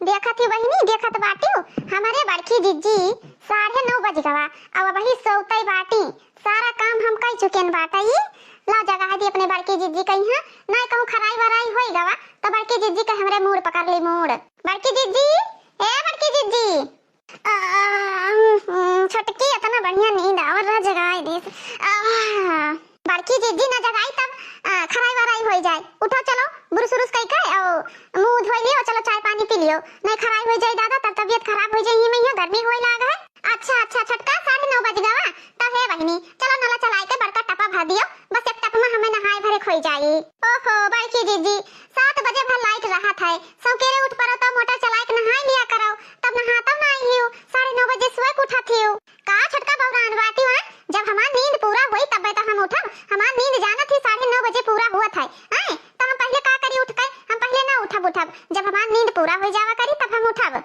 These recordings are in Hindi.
देखा थी बहिनी, देखत बाटी हमारे बड़की जिज्जी 9:30 बज गवा अब वही सोतई बाटी। सारा काम हम कई चुकेन बाटाई। ला जगह दी अपने बड़की जिज्जी कही है ना कहूं खराई वराई होई गवा तो बड़की जिज्जी का हमरे मूड पकड़ ली मूड। बड़की जिज्जी, ए बड़की जिज्जी, छोटकी इतना बढ़िया नींद और रह जगाई दिस। बड़की जिज्जी ना जगाई तब खराई वराई होई जाए। उठो चलो बुरुस उरुस कई के और मुंह धोई लियो, चलो चाय पानी पी लियो, नहीं खराई हो जाए दादा तब तबीयत खराब हो जाए। मैं यहाँ गर्मी होई लाग है। अच्छा अच्छा छटका 9:30 बज गवा तब है बहिनी, चलो नला चलाई के बड़का टपा भर दियो, बस एक टप में हमें नहाए भरे खोई जाई। ओहो बड़की जिज्जी 7 बजे भर लाइट रहा था, सौकेरे उठ पड़ो तो मोटर चला के नहाई लिया करो, तब नहाता ना आई हूं। 9:30 बजे सोए के उठा थी का छटका बौरान बाटी हुआ। जब हमार नींद पूरा हुई तब तो हम उठब। हमार नींद जाना थी 9:30 बजे पूरा हुआ था हैं, तो हम पहले का करी उठ के, हम पहले ना उठब जब हमार नींद पूरा हो जावा करी तब हम उठब।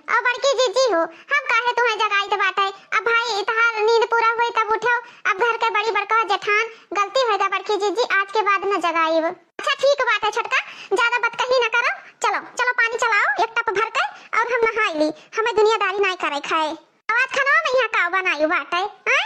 और बड़की जिज्जी हो हम काहे तुम्हें जगाई दे बाटे। अब भाई तहार नींद पूरा हुई तब उठो। अब घर के बड़ी बड़का जेठान गलती होगा बड़की जिज्जी, आज के बाद न जगाईब। अच्छा ठीक बात है छटका, ज्यादा बदकही न करो। चलो चलो पानी चलाओ एक टप भर के और हम नहाई ली, हमें दुनियादारी नहीं करे खाए। आवाज खाना में यहाँ का बनायु बाटे हैं?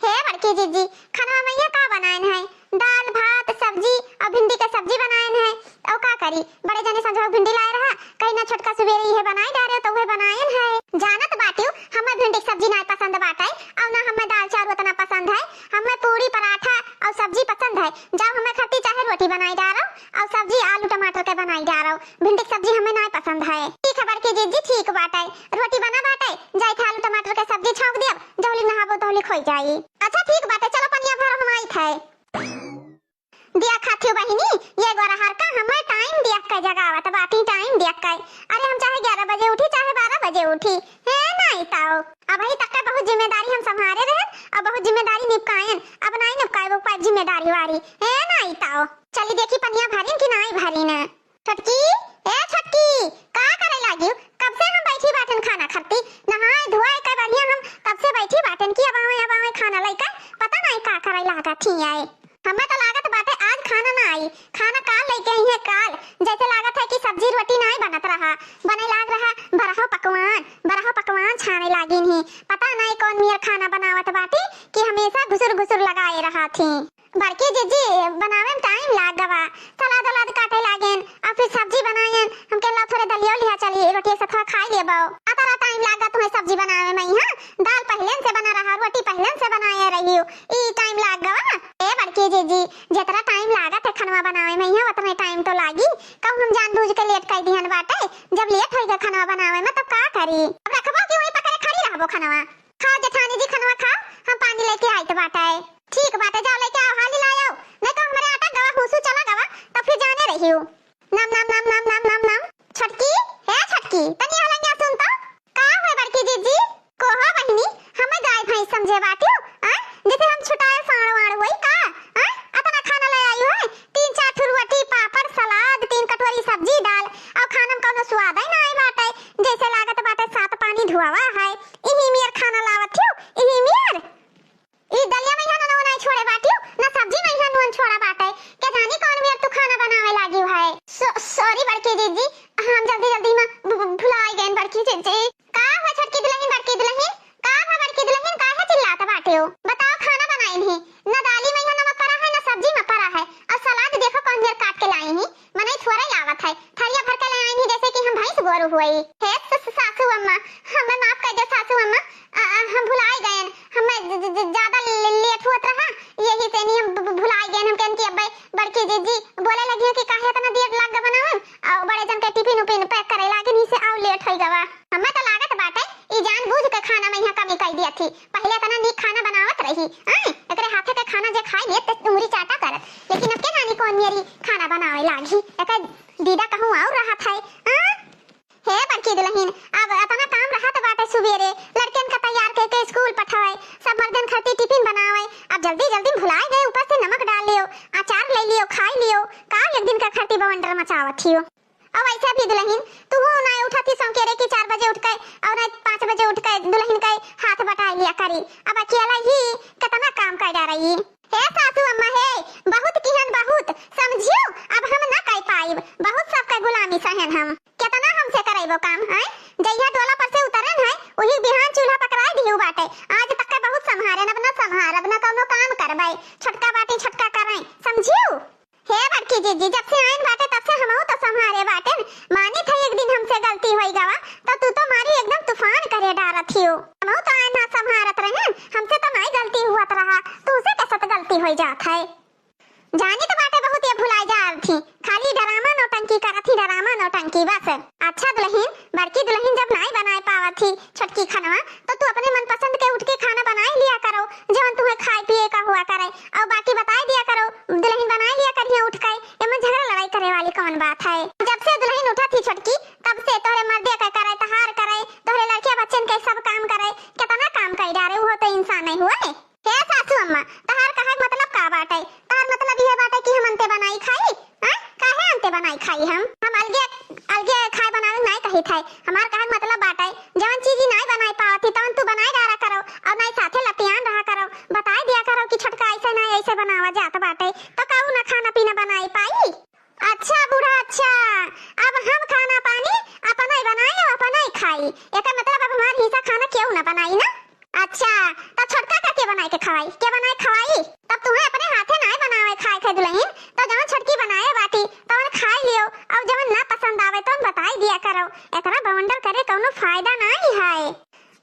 हे बड़की जिज्जी खाना में यहाँ का बनाए है? दाल भात सब्जी और भिंडी का सब्जी बनाए है। और का करी बड़े जने संजो भिंडी लाए रहा, कहीं ना छोटका सुबेरी है बनाई डारे तो वह बनाए है। जानत बाटियो हमें भिंडी की सब्जी नहीं पसंद बाटे और ना हमें दाल चावल उतना पसंद है। हमें पूरी पराठा और सब्जी पसंद है। जब हमें खट्टी चाहे रोटी बनाई डालो और सब्जी आलू टमाटर के बनाई डालो, भिंडी की सब्जी हमें नहीं पसंद है। ठीक है बड़की जिज्जी ठीक बाटे, रोटी बना बाटे जाए थे आलू टमाटर के सब्जी छौंक दिया जौली नहाबो तौली खोई जाई। अच्छा ठीक बाटे चलो पनिया भर हम आई थे दिया खाती बहिनी। ये गोरा हर का हमें टाइम दिया का जगावत बाटी, टाइम दिया का। अरे हम चाहे 11 बजे उठी चाहे 12 बजे उठी है नहीं ताओ। अब ही तक का बहुत जिम्मेदारी हम संभाले रहे और बहुत जिम्मेदारी निपकायन, अब नहीं निपकाए वो पाइप जिम्मेदारी वारी है नहीं ताओ। चली देखी पनिया भरी कि नहीं भरी ना। छटकी ए छटकी का करे लागी, कब से हम बैठी बाटन खाना खाती नहाए धोए का बढ़िया हम तब से बैठी बाटन की अब आवे खाना लइका पता नहीं का करे लागा थी आए। हमें तो लागत बाटे आज खाना ना आई, खाना काल लेके आई है काल। जैसे लागत है कि सब्जी रोटी नहीं बनत रहा, बने लाग रहा बरहो पकवान छाने लागी नहीं। पता नहीं कौन मियर खाना बनावत बाटी कि हमेशा घुसुर घुसुर लगाए रहा थी। बड़की जिज्जी बनावे में टाइम लाग गवा, सलाद वलाद काटे लागेन और फिर सब्जी बनाएन। हम कहला थोड़े दलियो लिया चली रोटी से थोड़ा खाई लेबो। अतरा टाइम लागा तुम्हें सब्जी बनावे में। हां दाल पहले से बना रहा, रोटी पहले से बनाए रही हो, ई टाइम लाग गवा। ए बड़की जिज्जी जितना टाइम लागा थे खाना बनावे में यहाँ उतना टाइम तो लागी। कब हम जानबूझ के लेट कर दिहन बाटे, जब लेट होइगा खाना बनावे में तब का करी। अब रखबो कि वही पकड़े खड़ी रहबो खाना। खाओ जेठानी जी खाना खाओ, हम पानी लेके आई तो बाटे। ठीक बाटे जाओ लेके आओ हाली लाओ, नहीं तो हमारे आटा गवा हुसु चला गवा तब फिर जाने रही हो। नम नम नम नम नम नम नम। छटकी है छटकी तनी हलंगा सुन तो का है बड़की जिज्जी को हो बहिनी हमें गाय भैंस समझे बाटियो हैं? जैसे हम छुटाए साड़ वाड़ होई का हैं? अतना खाना ले आई है 3-4 ठुर रोटी पापड़ सलाद 3 कटोरी सब्जी दाल और खाना में कोनो स्वाद ही नहीं बाटे। जैसे लागत बाटे 7 पानी धुआवा है। इही मियर खाना लावत थियो, इही मियर ई दलिया में यहाँ ना नहीं छोड़े बाटियो ना सब्जी में यहाँ नून छोड़ा बाटे के जानी कौन मियर तू खाना बनावे लागी है। सॉरी बड़की जिज्जी हम जल्दी में भुलाई गए बड़की जिज्जी। का है छटकी दुल्हन बड़की दुल्हन का है बड़की दुल्हन का है चिल्लाता बाटियो। बताओ खाना बनाई नहीं ना दाली में यहाँ नमक पड़ा है ना सब्जी में पड़ा है और सलाद देखो कौन देर काट के लाई नहीं मने थोड़ा ही आवत है थरिया भर के ले आई नहीं जैसे कि हम भैंस गोरू हुई है। सासू अम्मा हमें माफ कर दो सासू अम्मा, हम भुलाई गए, हमें ज्यादा लेट हुआ रहा यही से नहीं हम भुलाई गए। हम कहन कि अब बड़की जिज्जी बोले लगी कि काहे इतना देर लाग ग बनावे और बड़े जन के टिफिन उपिन पैक करे लागे नहीं से आउ लेट होई गवा। हमें तो लागत बाटे ई जानबूझ के खाना में यहाँ कमी कर दिया थी। पहले इतना नीक खाना बनावत रही हैं, एकरे हाथे के खाना जे खाई ले त उंगली चाटा करत, लेकिन अब के नानी कौन मेरी खाना बनावे लागी एका दीदा कहूं और रहा था। हे बड़की दुल्हन अब इतना काम रहा तो बाटे सुबेरे लड़कन का तैयार करके स्कूल पठाए सब मर्दन खाती टिफिन बनावे। अब जल्दी भुलाए गए ऊपर से नमक डाल लियो अचार ले लियो खाई लियो का एक दिन का खर्ती बवंडर मचावत थियो। अब ऐसा भी दुल्हन तू हो ना उठाती सौकेरे की 4 बजे उठ के और 5 बजे उठ के दुल्हन के हाथ बटा लिया करी। अब अकेला ही कितना काम कर जा रही हे सासू अम्मा है बहुत किहन बहुत समझियो। अब हम ना कह पाइब बहुत सबका गुलामी सहन हम कितना हमसे करेबो काम है जइया डोला पर से उतरन है वही बिहान चूल्हा पकड़ाई दिहु बाटे। आज तक के बहुत संभारे न अपना संभार अपना कौनो काम करबै छटका बाटी छटका कराई समझियो। हे बड़की जीजी जब से आइन बाटे तब से हमहु तो संभारे बाटे मानी थे एक दिन हमसे गलती होई गवा तो तू तो मारी एकदम तूफान करे डारत हियो। हमहु तो आइन ना संभारत रहे हमसे तो नहीं गलती हुआत रहा तुमसे कैसे तो गलती होई जात है। जानी तो बाटे बहुत ये भुलाई जा थी खाली डरामा नौटंकी करत थी डरामा नौटंकी बस। अच्छा दुल्हन बड़की दुल्हन जब नहीं बनाए पावत थी छटकी खाना तो तू अपने मनपसंद के उठ के खाना बनाए लिया करो जवन तुम्हें खाए पिए का हुआ करे और बाकी बताए दिया करो दुल्हन बनाए लिया करिए उठ के एमे झगड़ा लड़ाई करे वाली कौन बात है। जब से दुल्हन उठा थी छटकी तब से तोरे मर्दे का करे तहार करे तोरे लड़के बच्चन के सब काम करे कितना काम कर डारे वो तो इंसान नहीं हुए। हे सासू अम्मा तहार कहे मतलब का बाटे तहार मतलब ये बाटे कि हम अंते बनाई खाई हां काहे अंते बनाई खाई हम अलगे अलगे खाए बनावे नहीं कही थे हमार कहे मतलब बाटे जवन चीज नहीं बनाई पावती तवन तू बनाई डारा करो और नहीं साथे लतियान रहा करो बताई दिया करो कि छटका ऐसे नहीं ऐसे बनावा जात बाटे तो काऊ ना खाना पीना बनाई पाई। अच्छा बूढ़ा अच्छा अब हम खाना पानी अपन ही बनाई और अपन ही खाई एका मतलब अब हमार हिस्सा खाना क्यों ना बनाई ना। अच्छा तो छटका का के बनाए के बनाए खवाई तब तुम्हें अपने हाथे नहीं बनावे खाए थे दुल्हन तो जवन छटकी बनाए बाटी तवन खाई लियो और जवन ना पसंद आवे तो बताई दिया करो एकरा बवंडर करे कोनो फायदा नहीं है।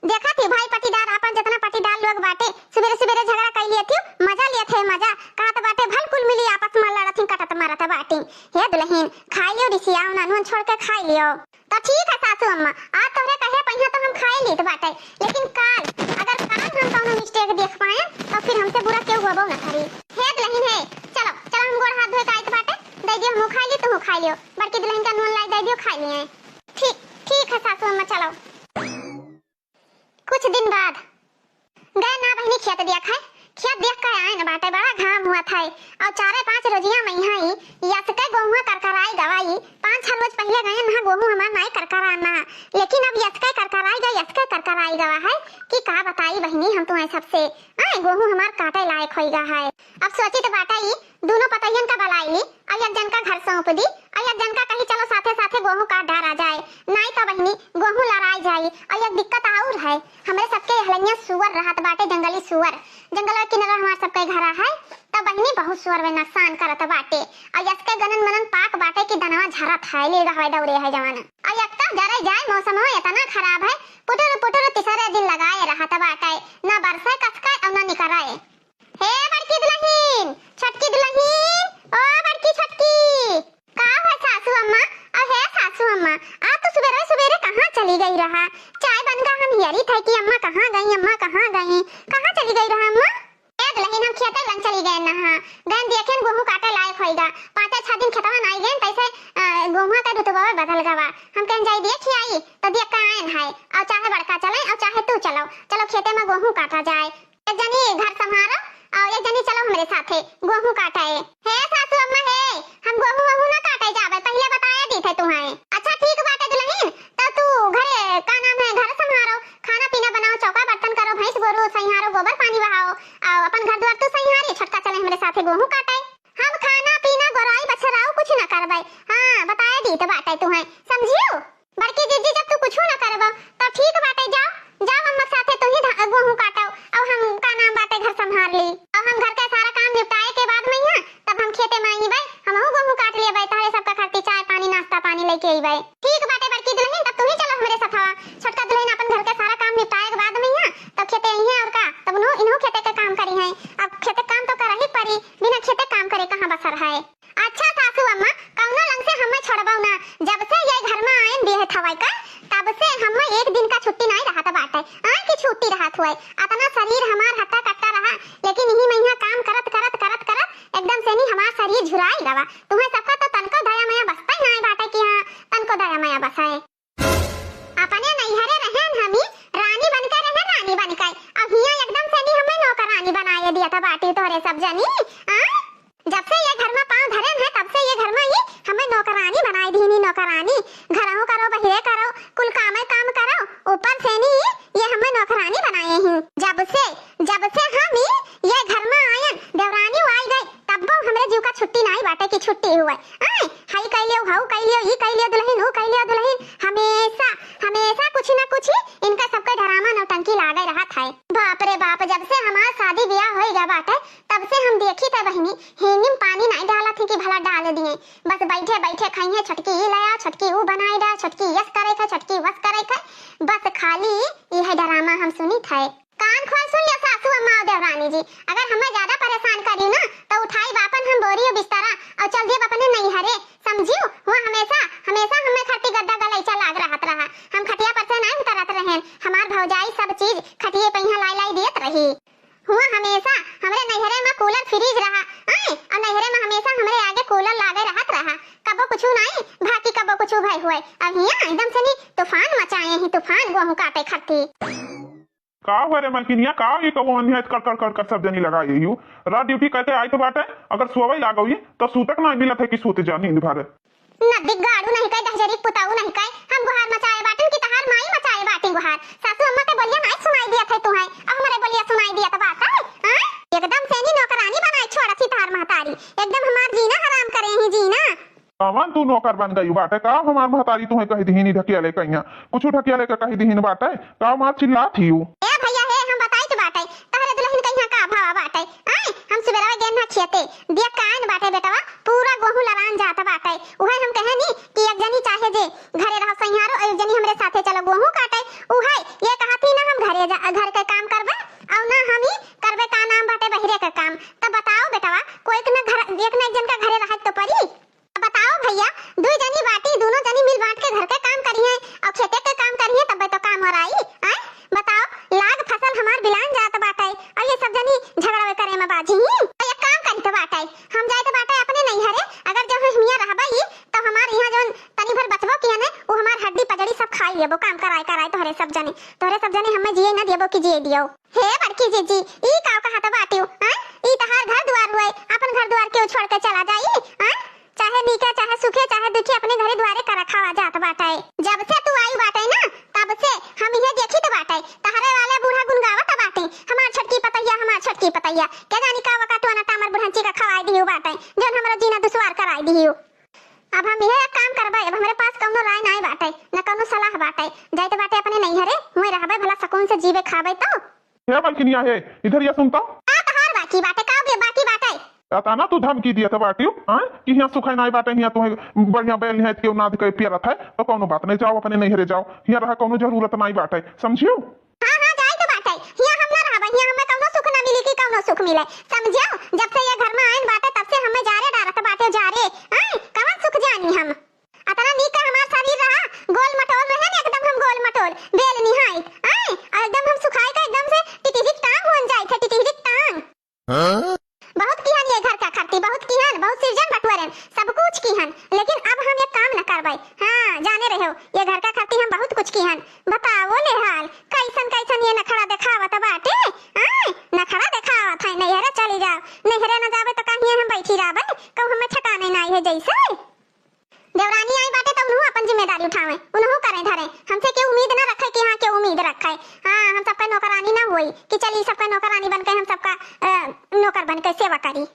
देखा थी भाई पटीदार अपन जितना पटीदार लोग बाटे सवेरे सवेरे झगड़ा कर लिए थी मजा लिए थे मजा कहत बाटे भल कुल मिली आपस में लड़त कटत मारत बाटी। हे दुल्हन खाई लियो रिसिया ना नून छोड़ के खाई लियो तो ठीक है सासू अम्मा आज तोहरे कहे पहिया तो हम खाई ली तो बाटे लेकिन काल अगर काल हम कोनो मिस्टेक देख पाए तो फिर हमसे बुरा क्यों होबो ना करी। हे दुल्हन है चलो चलो हम गोड़ हाथ धोए के आइत बाटे दे दियो हम खाई ली तुम खाई लियो बड़की दुल्हन का नून लाई दे दियो खाई लिए। ठीक ठीक है सासू अम्मा चलो। कुछ दिन बाद गए ना बहनी खेत देख के आए न बाटे बड़ा घाम हुआ था और 4-5 रोजिया मई यस के गेहूं करकराई दवाई 5-6 रोज पहले गए ना गेहूं हमार नहीं करकराना लेकिन अब यस के करकराई गवा है कि का बताई बहनी हम तुम्हें सबसे आए गेहूं हमार काटे लायक होई गा है। अब सोची तो बाटा ही दोनों पतैयन का बलाई ली और एक जन का घर सौंप दी और एक जन का कहीं चलो साथे साथे गेहूं काट डारा जाए नहीं तो बहनी गेहूं लड़ाई जाए और एक दिक्कत और है हमारे सबके हलनिया सुअर रहत बाटे जंगली सुअर जंगल के किनारे हमार सबके घर है तब बहनी बहुत सुअर में नुकसान करत बाटे और यसके गनन मनन पाक बाटे की दनवा झरत है ले गए दौड़े है जवान और एकता जरे जाए मौसम हो इतना खराब है पुटुर तीसरे दिन लगाए रहत बाटे ना बरसे कसके और ना निकराए। हे बड़की दुल्हन छटकी दुल्हन ओ बड़की छटकी का है सासू अम्मा और हे सासू अम्मा आज तो सवेरे सवेरे कहां चली गई रहा चाय बनगा हम हियरी थे कि अम्मा कहां गई कहां चली गई रहा अम्मा। ए दुल्हन हम खेते लन चली गए नहा गन देखें गेहूं काटे लायक होइगा 5-6 दिन खेतवा नहीं गए तैसे गेहूं का ऋतुवा बदल गवा हम कहीं जाई देख आई तो देख के आए है और चाहे बड़का चले और चाहे तू चलो खेते में गेहूं काटा जाए एक जनी घर संभालो और एक जनी चलो हमारे साथे गेहूं काटाए। हे सासू अम्मा हे हम गेहूं ना काटे जावे पहले बताया दी थे तुम्हें। अच्छा ठीक बाटे दुल्हन तो तू घरे का नाम है घर संभालो खाना पीना बनाओ चौका बर्तन करो भैंस गोरू सहिहारो गोबर पानी बहाओ और अपन घर द्वार तू सहिहारी छटका चले हमारे साथे गेहूं काटाए हम खाना पीना गोराई बछराओ कुछ ना करबै हां बताया दी तो बाटे तुम्हें समझियो। बड़की जीजी जब तू कुछ ना करबो तो ठीक बाटे जाओ हम साथे तू ही गेहूं काटो और हम का नाम बाटे घर संभाल ली और हम घर का सारा काम निपटाए के बाद में हां तब हम खेते में आईबे हमहु गेहूं काट लेबै तारे सबका खाती चाय पानी नाश्ता पानी लेके आईबे। ठीक बाटे बड़की दुल्हन तब तू ही चलो हमारे साथवा छोटका दुल्हन अपन घर का सारा काम निपटाए के बाद में हां तब खेते आई है और का तब इन्हों खेते का काम करी है अब खेते काम तो कर ही पड़ी बिना खेते काम करे कहां बसर है। अच्छा सासू अम्मा कौनो लंग से हमें छोड़बौ ना जब से ये घर में आए बिहे थवाई का तब से हमें एक दिन का छुट्टी नहीं रहत बाटे की छुट्टी रहत हुए इतना शरीर हमार हट्टा कट्टा रहा लेकिन यही महीना काम करत एकदम से नहीं हमार शरीर झुराई गवा तुम्हें सबका तो तनको दया माया बसता ही नहीं बाटे कि हां तनको दया माया बसाए अपने नैहरे रहन हमी रानी बनकर रहे रानी बनकर अब हिया एकदम से नहीं हमें नौकरानी बनाए दिया था बाटी तोरे सब जनी जब से ये घर में पांव धरे हैं तब से ये घर में ही हमें नौकरानी बनाई दी नौकरानी घरों करो बहिरे करो कुल काम करो ऊपर से नहीं ये हमें नौकरानी बनाए हैं। जब से हम ये घर में आए देवरानी आई गई तब वो हमरे जीव का छुट्टी नहीं बाटे की छुट्टी हुए हाई कह लियो हाउ कह लियो ई कह लियो दुल्हन हो कह लियो दुल्हन हमेशा ऐस करे थे, छटकी वस करे थे, बस खाली यह ड्रामा हम सुनी थे। कान खोल सुन लिया सासू अम्मा और देवरानी जी, अगर हमें ज्यादा परेशान करी ना तो उठाई बापन हम बोरी और बिस्तरा और चल दिए अपने नहीं हरे, समझियो। वहाँ हमेशा हमेशा हमें खट्टी गद्दा गलैचा लाग रहत रहा, हम खटिया पर से नहीं उतरत रहें, हमार भौजाई सब चीज खटिए पे यहाँ लाई लाई देत रही। हुआ हमेशा हमरे नैहरे में कूलर फ्रिज रहा, और नैहरे में हमेशा हमरे आगे कूलर लागे रहत रहा, कबो कुछ नहीं भाकी कबो कुछ भय हुए। अब यहाँ एकदम से नहीं तूफान मचाए ही, तूफान गेहूं काटे खट्टी। का हुआ रे मलकिनिया, का ये कबो अनियत कर कर कर कर सब जनी लगा यही हूँ। रात ड्यूटी करके आई तो बाटे, अगर सोवे लाग गई तो सूतक ना मिलत है कि सूते जा नींद भरे। नदी गाड़ू नहीं कई दहजरी पुताऊ नहीं कई, हम गुहार मचाए बाटन की तहार माई मचाए बाटी गुहार। सासू अम्मा के बोलिया नहीं सुनाई दिया थे तुम्हें, अब हमारे बोलिया सुनाई दिया तो बात है। एकदम से नहीं नौकरानी बनाई छोड़ा सी तार महतारी, एकदम हमार जीना हराम करे ही जीना। अमन तू नौकर बन गई बाटे, का हमार महतारी तुम्हें कही दीनी ढकियाले कहिया कुछ ढकियाले का कही दीन बाटे, का मार चिल्ला थी हूँ। ए भैया हे हम बताई तो बाटे, तहरे दुल्हन कहिया का भावा बाटे, हम सुबेरा गेंदा खेते दिया कान बाटे बेटवा, पूरा गेहूं लरान जाता बाटे। उहे हम कहे नी कि एक जनी चाहे जे घरे रह सहियारो और एक जनी हमरे साथे चलो गेहूं काटे, उहे ये कहती ना हम घर के काम करबे और ना हम ही करबे का नाम बाटे बहिरे का काम। तब बताओ बेटवा कोई के ना घर एक ना एक जन का घरे रहत तो पड़ी। बताओ भैया दो जनी बाटी दोनों जनी मिल बांट के घर के काम करिए और खेते के काम करिए तब तो काम हो रही है। बताओ लाग फसल हमार बिलान जात बाटे और ये सब जनी झगड़ा करे में बाजी ही तो एक काम करी तो बाटे हम जाए तो बाटे अपने नहीं हरे, अगर जब हम हिया रहबा ही तो हमार यहाँ जोन तनी भर बचबो किया ने वो हमार हड्डी पजड़ी सब खाई लेबो, काम कराए तोहरे सब जने हमें जिए ना देबो कि जिए दियो। हे बड़की जीजी ई का कहत बाटियो, ई तहार घर द्वार हुए, अपन घर द्वार के छोड़ के चला जाई, चाहे नीका चाहे सुखे चाहे दुखी अपने घरे द्वारे कर रखा जात बाटे। जब से तू आई बाटे ना तब से हम ये देखी तो बाटे तहरे वाले बूढ़ा गुनगावत बाटे हमार छटकी पतैया के जानी का वका तो ना टामर बुढ़ंची का खवाई दियो बाटे जन हमरा जीना दुश्वार कराई दियो। अब हम ये काम करबे, अब हमरे पास कौनो राय नहीं बाटे ना कौनो सलाह बाटे, जाई तो बाटे अपने नहीं हरे हुए रहबे भला सुकून से जीवे खाबे। तो हे मलकिनिया हे इधर ये सुनता तहार बाकी बाटे का बाकी बाटे ना तू धमकी दिया था बाटियो कि यहाँ सुखाई नहीं बाटे, यहाँ तुम्हें बढ़िया बैल है क्यों ना दिखाई पिया है तो कोनो बात नहीं, जाओ अपने नहीं हरे जाओ, यहाँ रहा कोनो जरूरत नहीं बाटे, समझियो। हां जाए तो बाटे यहाँ हम ना रहबे, यहाँ हमें कोनो सुख ना मिली कि कोनो सुख मिले, समझियो। जब से ये घर में आइन बाटे तब से हमें जा रे डारत बाटे जा रे, कहां सुख जानी हम अतना नीक हमार शरीर रहा गोल मटोल रहे ना एकदम हम गोल मटोल बेल निहाई, एकदम हम सुखाई का एकदम से टिटिरिक टांग बन जाई थे, टिटिरिक टांग। बहुत किहन ये घर का खर्ची, बहुत किहन बहुत सृजन बटवरन सब कुछ किहन, लेकिन अब हम ये काम न करबै। हां जाने रहो ये घर का खर्ची हम बहुत कुछ किहन। बताओ ले हाल कैसन ये नखरा दिखावत बाटे, नखरा दिखावत है नैहरे चली जाओ, नैहरे न जावे तो कहीं हम बैठी रहबै, कहूं हमें ठिकाने नहीं है जैसे। देवरानी आई बाटे तो उन्हों अपन जिम्मेदारी उठावे, उन्हों करे धरे, हमसे के उम्मीद ना रखे कि हां के उम्मीद रखे। हां हम सबका नौकरानी ना होई कि चली सबका नौकरानी बनके हम सबका नौकर बनके सेवा करी।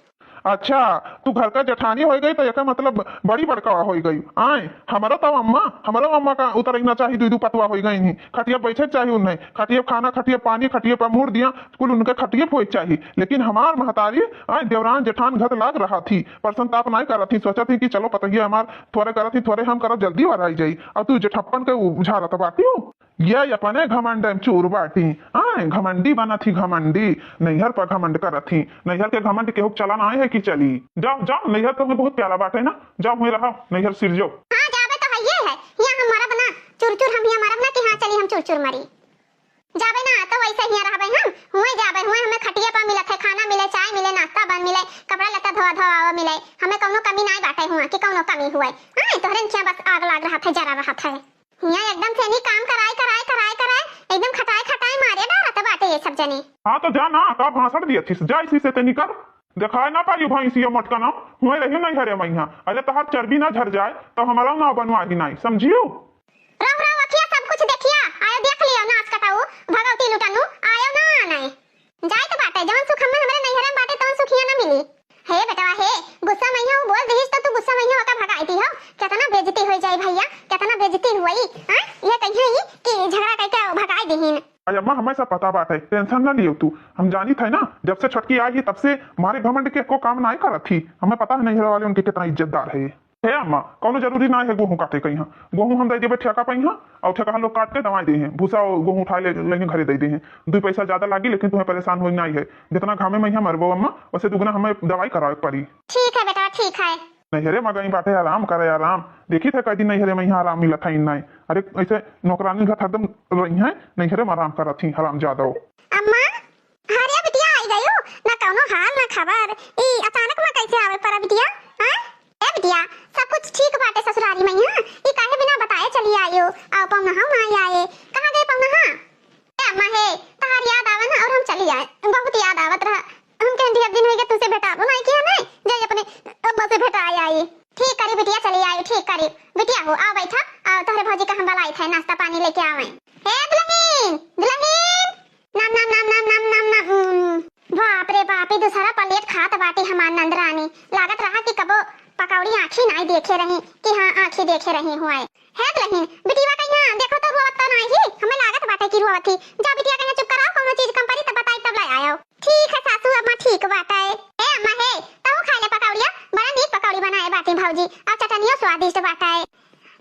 अच्छा तू घर का जेठानी हो गई तो एक मतलब बड़ी बड़का हो गई। आए हमारा तो अम्मा का उतरना चाहिए, दू पतवा हो गई नहीं, खटिया बैठे चाहिए उन्हें, खटिया खाना खटिया पानी खटिया पर मुड़ दिया कुल उनके खटिए फोई चाहिए, लेकिन हमार महतारी आए देवरान जेठान घर लाग रहा थी, प्रसन्नता नहीं कर रही थी, सोचा थी कि चलो पतैया हमार थोड़े करा थी थोड़े हम करा जल्दी वर आई जाई, और तू जेठप्पन के उझारत बाटी हो ये अपने घमंड चूर बाटी, आए घमंडी बना थी, घमंडी नैहर पर घमंड कर थी, नैहर के घमंड के हुक चलाना आए है कि चली जाओ नैहर तो बहुत प्यारा बात है ना, जाओ हुए रहा नैहर सिर जो। हां जावे तो है ये है यहाँ हम मरब ना चुर हम यहाँ मरब ना कि हां चली हम चुर मरी जावे ना तो वैसे ही रहबे, हम हुए जावे हुए हमें खटिया पर मिलत है, खाना मिले चाय मिले नाश्ता बन मिले कपड़ा लत्ता धोवा मिले, हमें कोनो कमी नहीं बाटे हुआ कि कोनो कमी हुए। तोहरे क्या बस आग लाग रहा था जरा रहा था यहाँ एकदम से नहीं काम कराए एकदम खटाए मारे डालत बाटे ये सब जने। हाँ तो जा ना का भाषण दिया थी जा इसी से तेनी कर दिखाए ना पाई भैंसी मटका ना हुए रही नहीं हरे मैया, अरे तहार चर्बी ना झर जाए तो हमारा ना बनवा ही नहीं, समझियो। रह अखिया सब कुछ देखिया आयो देख लियो नाच कटाऊ भगवती लुटानु आयो ना नहीं जाए तो बाटे जवन सुख हमरे नैहरे बाटे तवन सुखिया ना मिली। हे बेटवा हे गुस्सा मैया बोल दहिस तो तू गुस्सा मैया का भगाईती हो, कितना बेइज्जती हो जाई भैया, कितना बेइज्जती हुई। ये कहिए कि झगड़ा करके भगाई दहिन। अम्मा हमें सब पता बात है, टेंशन ना लियो तू, हम जानी थे ना जब से छटकी आई है तब से हमारे घमंड के को काम नहीं करत थी, हमें पता है नैहर वाले उनके कितना इज्जतदार है। है अम्मा कौनो जरूरी ना है गेहूं काटे कहीं गेहूं हम दे देबे ठेका पई और ठेका लोग काट के दवाई दे हैं भूसा गेहूं उठा ले लेंगे घरे दे हैं 2 पैसा ज्यादा लागी लेकिन तुम्हें परेशान होई नहीं है जितना घामे में मरबो अम्मा वैसे दुगना हमें दवाई करावे पड़ी। ठीक है बेटा ठीक है। नैहरे में गई बाटे आराम करे आराम देखी थे कई दिन नैहरे में यहाँ आराम मिलत है नहीं अरे ऐसे नौकरानी घर हरदम रही है नैहरे में आराम करत थी हराम ज्यादा। अम्मा हरिया बिटिया आई गयो ना कौनो हाल ना खबर ई अचानक में कैसे आवे पर बिटिया हां ए बिटिया सब कुछ ठीक बाटे ससुरारी में हां ई काहे बिना बताए चली आयो आओ पौना हम ना आए कहां गए पौना हां ए अम्मा हे तहार याद आवे ना और हम चली आए बहुत याद आवत रहा हम के दिन हो गए तुझसे भेटाबो नहीं किया नहीं जे अपने अम्मा से भेटा आई ठीक करी बिटिया चली आई ठीक करी बिटिया हो आ बैठा और तोहरे भौजी का हम बुलाई थे नाश्ता पानी लेके आवे हे दुल्हन दुल्हन नाम नाम नाम नाम नाम नाम नाम बाप रे बाप दूसरा प्लेट खात बाटी हमार नंदरानी लागत रहा कि कबो पकौड़ी आंखी नहीं देखे रही कि हां आंखी देखे रही हुआ है दुल्हन बिटिया कहिया देखो तो रोता नहीं हमें लागत बाटे कि रोवती जा बिटिया कहिया चुप कराओ कोनो चीज कम पड़ी तब बताई तब ले आयो ठीक है सासू अम्मा ठीक बाटे ए अम्मा हे तू खा ले पकौड़िया बड़ा नीक पकौड़ी बनाए बाटी भौजी और चटनियो स्वादिष्ट बाटे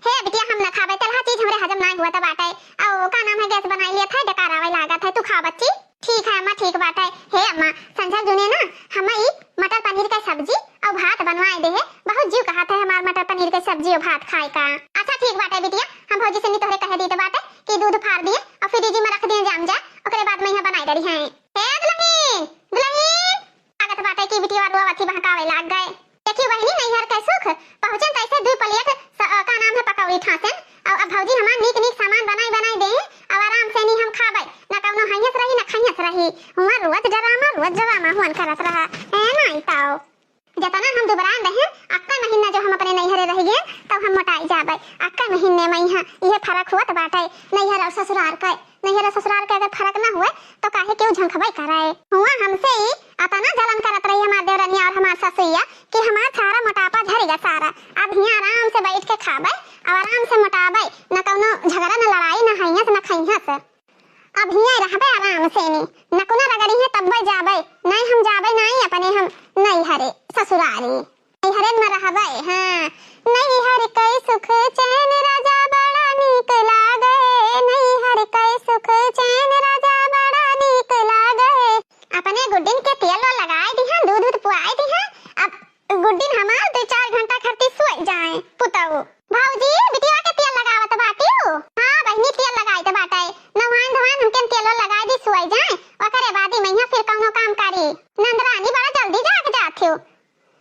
हे बिटिया हम ना खावे तलहा चीज हमरे हजम नहीं हुआ त बाटे और का नाम है गैस बनाई लिया था डकार आवे लागत है तू खा बच्ची ठीक है अम्मा ठीक बाटे हे अम्मा संझा जुने ना हम ई मटर पनीर का सब्जी और भात बनवाए दे है बहुत जीव कहा था हमार मटर पनीर के सब्जी और भात खाए का अच्छा ठीक बाटे बिटिया हम भौजी से नी तोहरे कह दी तो बाटे कि दूध फाड़ दिए और फ्रिज में रख दिए जाम जा ओकरे बाद में यहां बनाई डरी है हे दुल्हन दुल्हन लागत बाटे कि बिटिया रोवती बहकावे लाग गए देखिए बहनी नैहर के सुख पहुंचन कैसे 2 प्लेट का नाम है पकौड़ी ठासन और अब भौजी हमार नीक नीक सामान बनाई बनाई दे और आराम से नी हम खाबै ना कौनो हयस रही ना खयस रही हुआ रोज डरामा हुन करत रहा है नहीं ताओ जतना हम दुबरान रहे अक्का महीना जो हम अपने नैहरे रह गए तब हम मोटाई जाबै अक्का महीने में यह फर्क हुआ बाटे नैहर और ससुराल का नैहर और ससुराल के अगर फर्क ना हुए तो काहे क्यों झंखबै कराए हुआ हमसे ही अतना जलन करत रही हमार देवरनिया और हमार ससुइया कि हमार सारा मोटापा झरेगा सारा अब हियां आराम से बैठ के खाबै और आराम से मोटाबै न कौनो झगड़ा न लड़ाई न हयस न खयस अब हियां रहबै आराम से नी न कोनो रगड़ी है तब जाबै नहीं हम जाबै नहीं अपने हम नैहरे ससुरारी नैहरे में रहबै हां नैहर के सुख चैन राजा बड़ा नीक लागे नैहर के सुख चैन राजा बड़ा नीक लागे अपने गुड्डिन के तेल लगाए दी हां दूध पुआए दी हां अब गुड्डिन हमार 2-4 घंटा खरती सोई जाए पुताऊ भौजी बिटिया के तेल लगावत बाटी हो हां बहनी तेल लगाई त बाटे नहान धवान हमके तेल लगाए दी सोई जाए ओकरे बाद ही मैया फिर कौनो काम करी नंदरानी बड़ा जल्दी जाग जात हो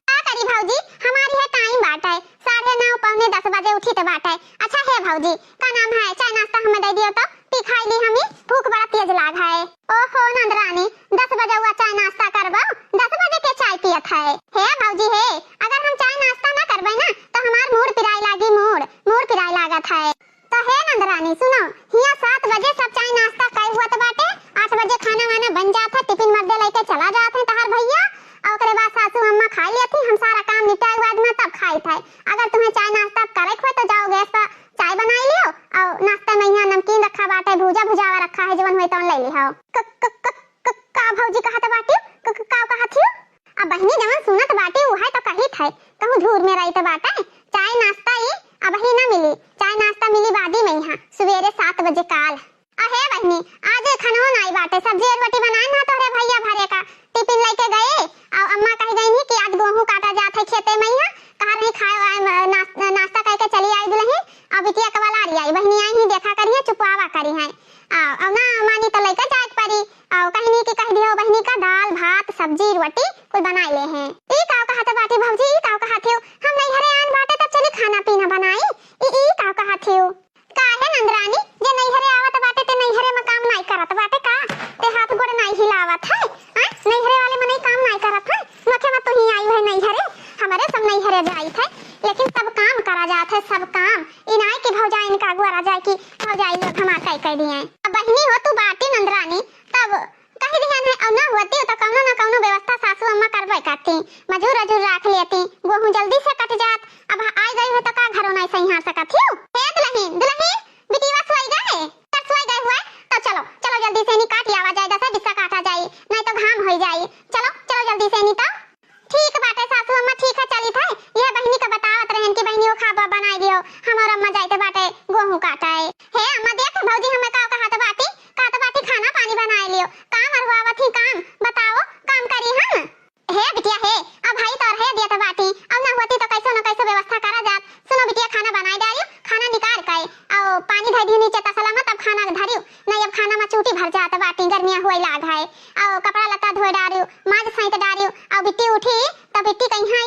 का करी भौजी हमारी है टाइम बाटे 9:30 पौने 10 बजे उठी त बाटे अच्छा है भौजी का नाम है चाय नाश्ता हमें दे दियो तो पी खाई ली हमी भूख बड़ा तेज लाग है ओहो नंदरानी 10 बजे हुआ चाय नाश्ता करबो 10 बजे के चाय पियत है भौजी है अगर हम चाय नाश्ता ना करबै ना तो हमार मूड पिराई लागी मूड पिराई लागत है तो है नंदरानी सुनो हिया 7 बजे सब चाय नाश्ता कई हुआ त बाटे 8 बजे खाना वाना बन जात है टिफिन मध्य लेके चला जात है तहार भैया और ओकरे बाद सासू अम्मा खाई लेती हम सारा काम निपटाए बाद में तब खाई थे अगर तुम्हें चाय नाश्ता करे हो तो जाओ गैस पर चाय बनाई लियो और नाश्ता में यहाँ नमकीन रखा बाटे भुजावा रखा है जवन होई तो ले ली हो का भौजी कहत बाटी का कहत हो अब बहनी जवन सुनत बाटी उ है तो कही थे कहूं धूर में रही तो बाटे चाय नाश्ता ही अब ही ना मिली चाय नाश्ता मिली बादी में यहाँ सवेरे 7 बजे काल अहे बहनी आज खानो नहीं बाटे सब्जी और रोटी बनाए ना तोरे भैया भरे का टिफिन लेके गए और अम्मा कह गई कि आज गेहूं काटा जात है खेते में यहाँ कहा नहीं खाए नाश्ता करके चली आई दुल्हन अब बिटिया कब ला रही आई बहनी आई ही देखा करिए चुपवावा करी है और ना मानी तो लेकर जात पड़ी और कहनी कि कह दियो बहनी का दाल भात सब्जी रोटी कोई बनाई ले हैं ई का कहत बाटी भौजी ई का कहत हो हम नहीं हरे आन बाटे तब चली खाना पीना बनाई ई का कहत हो का है नंदरानी जे नहीं हरे आवत बाटे ते नहीं हरे में काम नहीं करत बाटे का ते हाथ गोड़ नहीं हिलावत है नहीं हरे वाले में नहीं काम नहीं करत है मखे में तो ही आई है नहीं हरे हमारे सब नहीं हरे जाई थे लेकिन सब काम करा जात है सब काम इनाय के भौजाई इनका गुआरा जाए कि भौजाई लोग हमार कई कर दिए अब बहनी हो तू बाटी नंदरानी तब कहीं ध्यान है और ना होती तो कौनो ना कौनो व्यवस्था सासू अम्मा करबे करती मजूर रख लेती गेहूं जल्दी से कट जात अब आई गई हो तो का घरों नहीं सही हां सकत हो हे दुल्हन बिटिया सोई गए तब सोई गए हुआ तो चलो जल्दी से नी काट आवा जाए 10 बिस्सा काटा जाए नहीं तो घाम हो जाए चलो जल्दी से नी तो ठीक बात है सासू अम्मा ठीक है चली था यह बहनी का बतावत रहन कि टूटी भर जात बाटी गर्मियां होई लाग है और कपड़ा लत्ता धोए डारियो माज सहित डारियो और बिट्टी उठी तब बिट्टी कहीं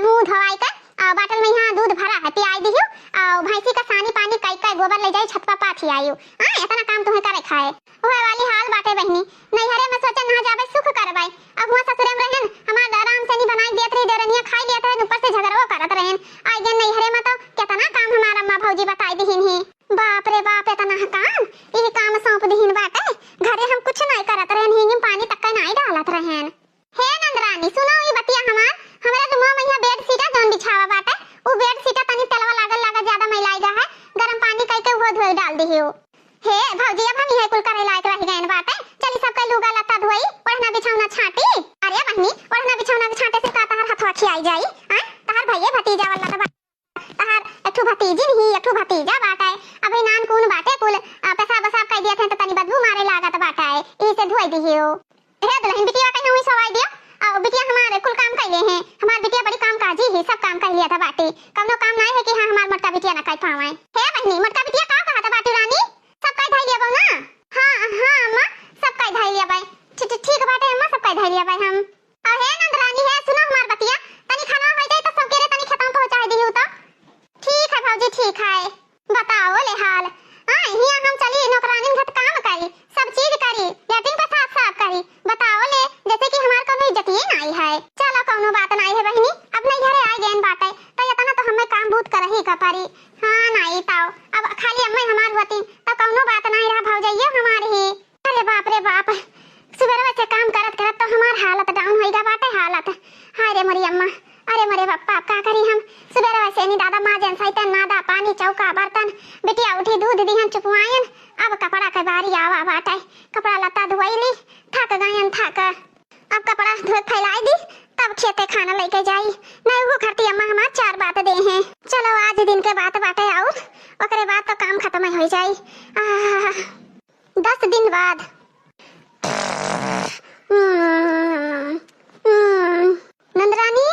मुंह धोवाई का और बाटल में यहाँ दूध भरा है पियाई दियो और भैंसी का सानी पानी कई कई गोबर ले जाई छत पर पाथी आयु इतना काम तुम्हें करे खाए ओए वाली हाल बाटे बहनी नैहरे में सोचे ना जाबे सुख करबाई अब हुआ ससुरे में रहन हमार आराम से नहीं बनाई देत रही देरनिया खाई लेत रहे ऊपर से झगड़ो करत रहन आई गन नैहरे में तो कितना काम हमारा अम्मा भौजी बताई दीहिन ही बाप रे बाप इतना काम ये काम सौंप दीहिन बाटे घरे हम कुछ नहीं करत रहन हिंग पानी तक नहीं डालत रहन हे नंदरानी सुनो ये बतिया हमार हमरा रूम में यहाँ बेड सीटा जोन बिछावा बाटे उ बेड सीटा तनी तेलवा लागल ज्यादा मैलाई गा है गरम पानी कई के वो धोई डाल दिहियो हे भौजी अब हम यही कुल करे लायक रह गए बाटे चली सब के लुगा लत्ता धोई ओढ़ना बिछौना छाटी अरे बहनी ओढ़ना बिछौना छाटे से का तहर हथवा खियाई जाई तहर भैये भतीजा वाला त तहर एकठो भतीजी ही एकठो भतीजा बाटे अबे नान कौन बाटे कुल पेशाब बसाब कह दिया थे त तनी बदबू मारे लागत बाटे ई से धोई दिहियो हे दुल्हन बिटिया कहीं हुई सवाई दिया और बिटिया हमारे कुल काम कैले हैं हमार बिटिया बड़ी काम काजी है सब काम कर लिया था बाटी कवनो काम नहीं है कि हां हमार मटका बिटिया ना कर पावे हे बहनी मटका बिटिया का कहा था बाटी रानी सब कई धाई लिया बहू ना हां हां अम्मा सब कई धाई लिया भाई ठीक बाटे अम्मा सब कई धाई लिया भाई हम और हे नंदरानी है सुनो हमार बतिया तनी खाना हो जाए तो सब के रे तनी खत्म पहुंचा दियो तो ठीक है भौजी ठीक है बताओ ले हाल हिया हम चली नौकरानी घर काम करी सब चीज करी लेटिंग पे साफ करी बताओ ले जैसे कि हमार कोनो इज्जत ही नहीं है चलो कोनो बात नहीं है बहनी अब नहीं घरे आई गएन बाटे तो इतना तो हमें काम बहुत करही का परी हां नहीं ताओ अब खाली अम्मा हमार होती तो कोनो बात नहीं रहा भौजैया हमार ही अरे बाप सुबह से काम करत करत तो हमार हालत डाउन होई गा बाटे हालत हाय रे मरी अम्मा अरे मरे बापा का करी हम सुबह वैसे नहीं दादा माँ जन सैतन नादा पानी चौका बर्तन बिटिया उठी दूध दिहन चुपवायन अब कपड़ा के बारी आवा बाटे कपड़ा लत्ता धोइली थक गयन थक अब कपड़ा धोए फैलाई दी तब खेते खाना लेके जाई नहीं वो खरती अम्मा हमार 4 बात दे हैं चलो आज दिन के बात बाटे और ओकरे बाद तो काम खत्म हो जाई 10 दिन बाद नंदरानी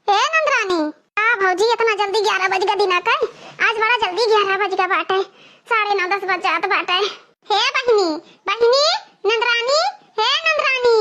हे नंदरानी भौजी इतना जल्दी 11 बज गए दिना का आज बड़ा जल्दी 11 बज गए बाटे 9:30 बज जात बाटे हे बहिनी नंदरानी हे नंदरानी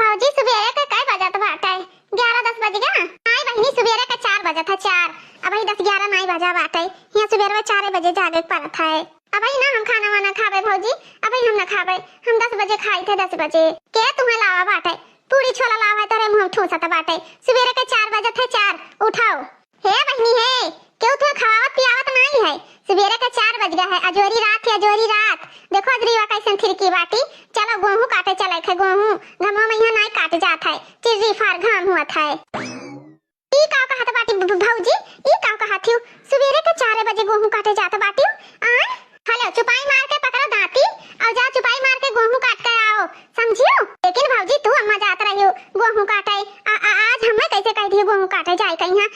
भौजी सुबेरे के काय बजत बाटे 11-10 बज गया आई बहिनी सुबेरे के 4 बजे था 4 अब 10-11 नहीं बजा बाटे यहाँ सुबेरे 4 बजे जागे पड़त है अब ना हम खाना वाना खावे भौजी अब हम ना खावे हम 10 बजे खाई थे 10 बजे के तुम्हें लावा बाटे पूरी छोला लावा तेरे मुंह ठूसत बाटे सुबेरे के 4 बजे थे 4 उठाओ हे बहनी हे क्यों तो खावत पियावत नहीं है सुबेरे के 4 बज गए है अजोरी रात देखो अजरीवा कैसन थिरकी बाटी चलो गेहूं काटे चले थे गेहूं घमो में यहाँ नहीं काट जात है चिर्री फार घाम हुआ था ई का कहत बाटी भौजी ई का कहत हूं सुबेरे के 4 बजे गेहूं काटे जात बाटी हेलो चुपाई मार के पकड़ो दांती और जा चुपाई मार के गेहूं काट के आओ समझियो लेकिन भौजी तू अम्मा जात रही हो गेहूं काटे आज हमें कैसे कह दियो गेहूं काटे जाए कहीं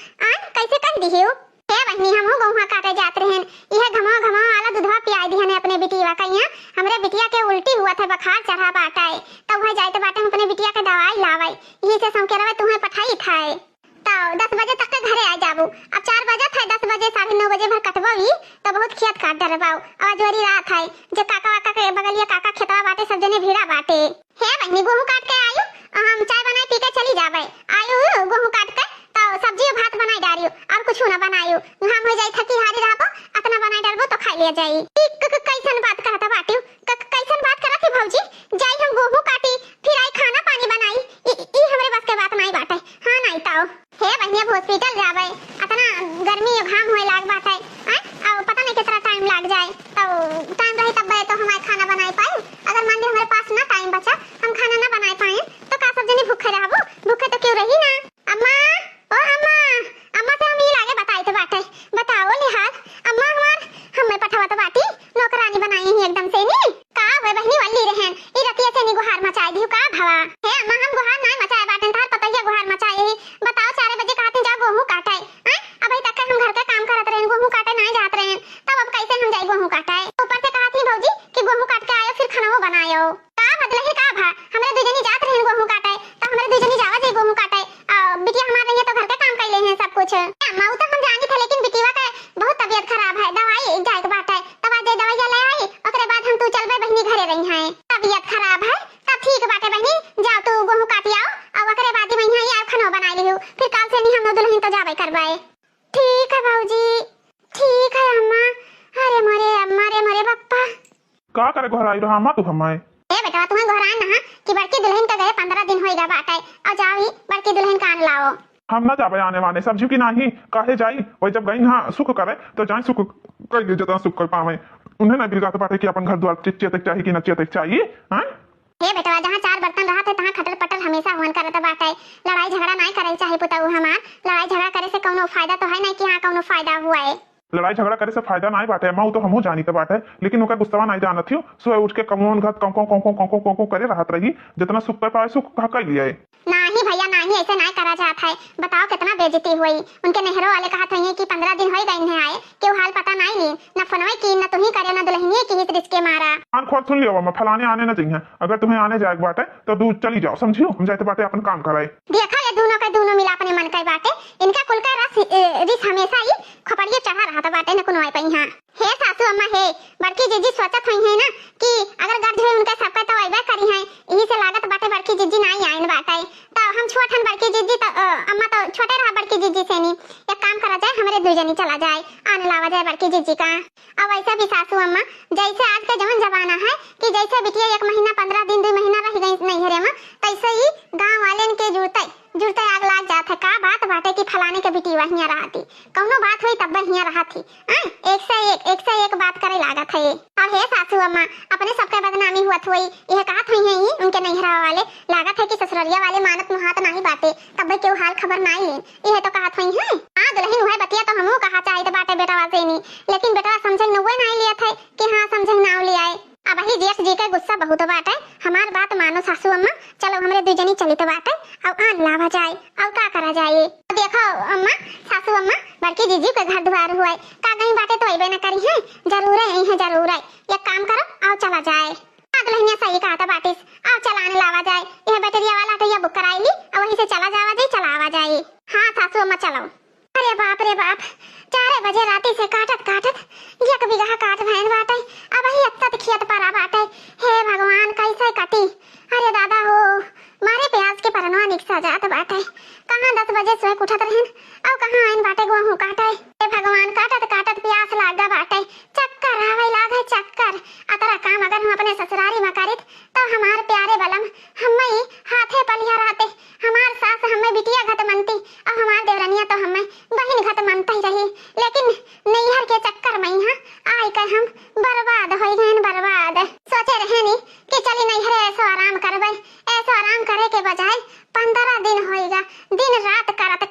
कैसे कह दियो हे बहनी हम गेहूं काटे जात रहन यह घमा वाला दूधवा पियाई दिहन अपने बिटिया कहीं हमरे बिटिया के उल्टी हुआ था बुखार चढ़ा बाटे तब वह जाते बाटे हम अपने बिटिया के दवाई लावाई यही से हम कह रहे तुम्हें पठाई था तो 10 बजे तक के घरे आ जाबू अब 4 बजे थे 10 बजे 9:30 बजे भर कटबी तो बहुत खेत काट डरबाऊ आवाज वरी रात है जो काका वाका के बगलिया काका खेतवा बाटे सब जने भीड़ा बाटे हे बहनी गेहूं काट के आयु हम चाय बनाई पी के चली जाबे आयु गेहूं काट के तो सब्जी भात बनाई डारियो और कुछ ना बनायो हम हो जाई थकी हारी रहबो अपना बनाई डालबो तो खा लिया जाई कैसन बात कहता बाटी कैसन बात करत है भौजी जाई हम गेहूं काटी फिर आई खाना पानी बनाई ई हमरे बस के बात नहीं बाटे हां नहीं ताओ हे बहनी अब हॉस्पिटल जावे इतना गर्मी घाम होए लाग बाटे अब पता नहीं कितना टाइम लग जाए तो टाइम रही तब तो हमारे खाना बनाई पाए अगर मान ली हमारे पास ना टाइम बचा हम खाना ना बनाई पाए तो का सब जने भूखे रहबो भूखे तो क्यों रही ना अम्मा ओ अम्मा से हम ये लागे बताई तो बाटे बताओ ले हाल अम्मा हमार हमें पठावा तो बाटी नौकरानी बनाई है एकदम से नी का होए बहनी वाली रहन ई रतिया से नी गुहार मचाई दियो का भवा हे अम्मा हम गुहार नहीं मचाए बाटे तार पता है गुहार मचाए बताओ 4 बजे कहते जा गेहूं काटे अब तक हम घर का काम करत रहे गेहूं काटे नहीं जात रहे तब अब कैसे हम जाई गेहूं काटे ऊपर से कहती भौजी कि गेहूं काट के आयो फिर खाना बनायो का बदले है का भा हमरे दुजनी जात रहे गेहूं काटे तो हमरे दुजनी जावा जे गेहूं काटे बिटिया हमार रही तो घर का काम कैले हैं सब कुछ अम्मा तो हम जानी थे लेकिन बिटिया का बहुत तबीयत खराब है दवाई जाए के बात है तब आज दवाई ले आई ओकरे बाद हम तू चलबे बहनी घरे रही हैं का करे घर आई रहा तू हमारे ए बेटा तुम्हें घरान ना कि बड़की दुल्हन का गए 15 दिन होएगा बाटे और जाओ ही बड़की दुल्हन का आन लाओ। हम ना जाबे आने वाने समझू की नहीं काहे जाई वही जब गई हाँ सुख करे तो जाए सुख कर ले जितना सुख कर पावे उन्हें ना बिलगा बाटे कि अपन घर द्वार चिचियत चाहिए कि न चियत चाहिए हाँ हे बेटा जहाँ 4 बर्तन रहा थे तहाँ खटर पटर हमेशा हुन करत बाटे। लड़ाई झगड़ा नहीं करे चाहे पुताऊ हमार। लड़ाई झगड़ा करे से कौनो फायदा तो है नहीं कि हाँ कौनो फायदा हुआ है। लड़ाई झगड़ा करे से फायदा नहीं बाटे माँ तो हमहू जानी तो बाटे लेकिन उनका गुस्सा नहीं जानत थी सुबह उठ के कमोन घत कौ करे रहत रही जितना सुख कर पाए सुख कहा कर लिया नहीं भैया नहीं ऐसे नहीं करा जाता है। बताओ कितना बेइज्जती हुई। उनके नेहरू वाले कहा था कि 15 दिन हो गए आए क्यों हाल पता नहीं ली न फोनवे की न तुम्ही करे न दुल्हनिए की हित रिश्ते मारा। कान खोल सुन लियो मैं फलाने आने न चाहिए अगर तुम्हें आने जाए बाटे तो दूर चली जाओ समझियो हम जाते बाटे अपन काम कराए। देखा ये दोनों का दोनों मिला अपने मन का बाटे इनका कुल का रिस हमेशा ही खपड़िए चढ़ा रहा था बाटे न कुनवाई पई हां। हे सासू अम्मा हे बड़की जीजी सोचत हई है ना कि अगर गर्ज हुए उनका सबका तो आइबा करी है यही से लागत बाटे बड़की जीजी नहीं आइन बाटे तो हम छोटन बड़की जीजी तो अम्मा तो छोटे रहा बड़की जीजी से नहीं एक काम करा जाए हमारे दो जनी चला जाए आने लावा जाए बड़की जीजी का। अब ऐसा भी सासू अम्मा जैसे आज का जवन जमाना है कि जैसे बिटिया 1 महीना 15 दिन 2 महीना रह गई नहीं हरे मां तैसे ही गांव वाले के जुड़ते आग लाग जात है। का बात बाटे कि फलाने के बिटी वहिया रहती कौनो बात हुई तब हिया रहती एक से एक बात करे लागत है। अब हे सासू अम्मा अपने सबके बदनामी हुआ हुई यह कहत हुई है उनके नैहरा वाले लागत है कि ससुररिया वाले मानत मुहात नहीं बाटे तब क्यों हाल खबर नहीं लेन यह तो कहत हुई है। हां दुल्हन हुए बतिया तो हमहू कहा चाहिए बाटे बेटा वासे नहीं लेकिन बेटा समझे नवे नहीं लिया था कि हां समझे ना लिया है। अब ही जेठ जी का गुस्सा बहुत बाटे हमार बात मानो सासू अम्मा चलो हमरे दो जनी चली तो बाटे अब आन लावा जाए अब का करा जाए। देखो अम्मा सासू अम्मा बड़की जीजी के घर द्वार हुआ का गई बाटे तो अइबे न करी है जरूर है एक काम करो आओ चला जाए। दुल्हनिया सही कहा था बाटिस आओ चलाने लावा जाए यह बैटरिया वाला तो बुक कराई ली और वहीं से चला आवा जाए। हाँ सासू अम्मा चलो। अरे बाप 4 बजे राती से काटत 1 बीघा काट भैन बाटे अब ही अत्तत खियत पारा बाटे। हे भगवान कैसे कटी अरे दादा हो मारे प्याज के परनवा निकसा जात बाटे कहां 10 बजे से उठत रहन अब कहां आइन बाटे गेहूं काटे। हे भगवान काटत प्यास लागा बाटे चक्कर आवे लागे चक्कर अतरा काम अगर हम अपने ससुरारी में करित तो हमार प्यारे बलम हम्मई हाथे पलिया रहते हमार सास हमें बिटिया घट मनती और हमार देवरनिया तो हमें बहन घट मनता ही रही लेकिन नैहर के चक्कर में हां आई कर हम बर्बाद हो गए बर्बाद। सोचे रहे नी कि चली नैहर ऐसा आराम करबे ऐसा आराम करे के बजाय 15 दिन होएगा दिन रात करत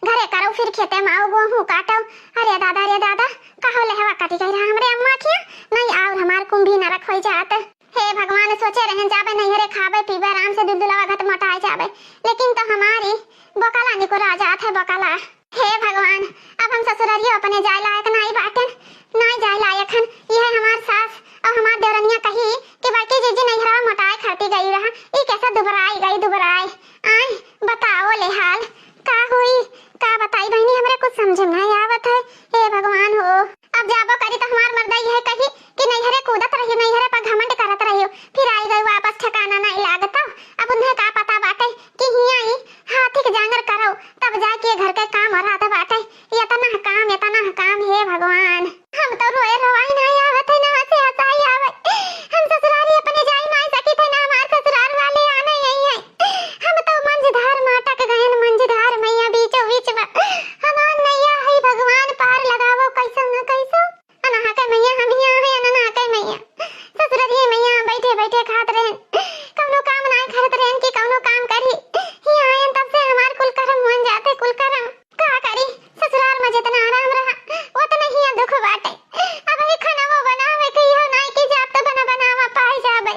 घरे करो फिर खेते में आओ गेहूं काटो। अरे दादा कहो ले हवा काटी गई हमरे अम्मा किया नहीं और हमार कुंभी नरक हो जात। हे भगवान सोचे रहन जाबे नैहरे खाबे पीबे आराम से दूध लवा घट मोटाए जाबे लेकिन तो हमारी बकाला निको राजात है बकाला। हे भगवान अब हम ससुरारियो अपने जाय लायक नहीं बाटन नहीं जाय लायक हन यह हमार सास और हमार देवरनिया कही कि बड़की जीजी नैहरा मोटाए खाती गई रहा ई कैसे दुबराई आई बताओ ले हाल का हुई का बताई बहनी हमरे कुछ समझ नहीं आवत है। हे भगवान हो अब जाबो करी तो हमार मर्दाई है कही कि नैहरे कूदत रही नैहरे पर घमंड करत रही फिर आई गई वापस ठिकाना नहीं लागता। अब उन्हें का पता बाटे कि हिया ही हाथी के जांगर करो तब जाके घर के काम हो रहा बाटे इतना काम हे भगवान हम तो रोए रोवाई नहीं आवत है ना से हंसाई आवे हम ससुरारी अपने जाई नहीं सकी थे ना हमार ससुराल वाले आने यही है हम तो मंझधार माटक गयन मंझधार मैया बीचों बीच हमार नैया है भगवान पार लगावो कैसो ना कैसो अनहा के मैया हम हिया है अनहा के मैया ससुरारी मैया बैठे खात रहे कौनो काम नहीं करत रहे कि कौनो काम करी हिया आयन तब से हमार कुल कर्म हुन जाते कुल कर्म का करी ससुराल में जितना आराम रहा उतना ही दुख बाटे। अब ही खाना वो बनावे के हो नहीं कि जाप तो बनावा पाई जाबे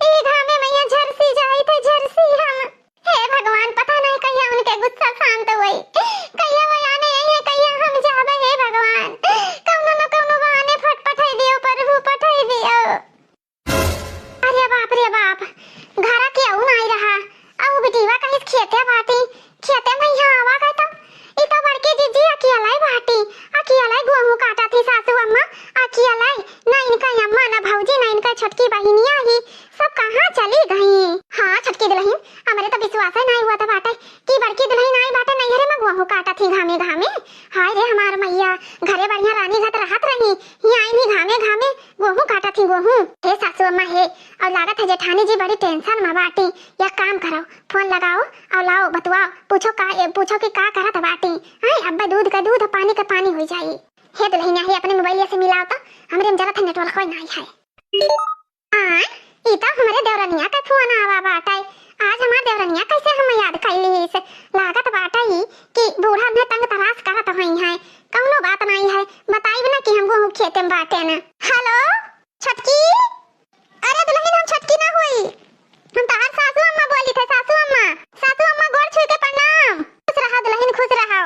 ई घामे मैया झरसी जाई थे झरसी हम। हे भगवान पता नहीं कहिया उनके गुस्सा शांत होई कहिया वो आने यही कहिया हम जाबे। हे भगवान कौनो न कौनो बहाने फटफटाई दियो प्रभु पठाई दियो। अरे बाप घरा के आऊ नहीं रहा आऊ बिटिवा कहिस खेते बाटी खेते में यहां आवा गए तो ई तो बड़की जीजी अकेलाई बाटी अकेलाई गेहूं काटा थी सासू अम्मा अकेलाई ना इनका अम्मा ना भौजी ना इनका छोटकी बहनिया ही सब कहां चली गई। हां छोटकी दुल्हन हमरे तो विश्वास ही नहीं हुआ था बाटे कि बड़की दुल्हन आई बाटे नैहरे में गेहूं काटा थी घामे हाय रे हमार मैया घरे बढ़िया रानी घट रहत रही ही आई नहीं घामे काटा थी गेहूं। हे सासू अम्मा हे, और लागत है जेठानी जी बड़ी टेंशन में बाटी। या काम करो, फोन लगाओ और लाओ बतवाओ, पूछो कि का करत बाटी। हां अब्बा दूध का दूध पानी का पानी हो जाई। हे दुल्हनिया हे अपने मोबाइल से मिलाओ तो हमरे में जरा था नेटवर्क कोई नहीं है। हां ई तो हमरे देवरनिया का फोन आवा बाटे। आज हमार देवरनिया कैसे हम याद कैली से लागत बाटे कि बूढ़ा ने तंग तरास करत होई है। कौनो बात नहीं है, बताई ना कि हम गेहूं खेते में बाटे ना। हेलो छटकी, अरे दुल्हन हम छटकी ना हुई, हम तहार सासू अम्मा बोली थे। सासू अम्मा गोड़ छू के प्रणाम। खुश रहो दुल्हन खुश रहो।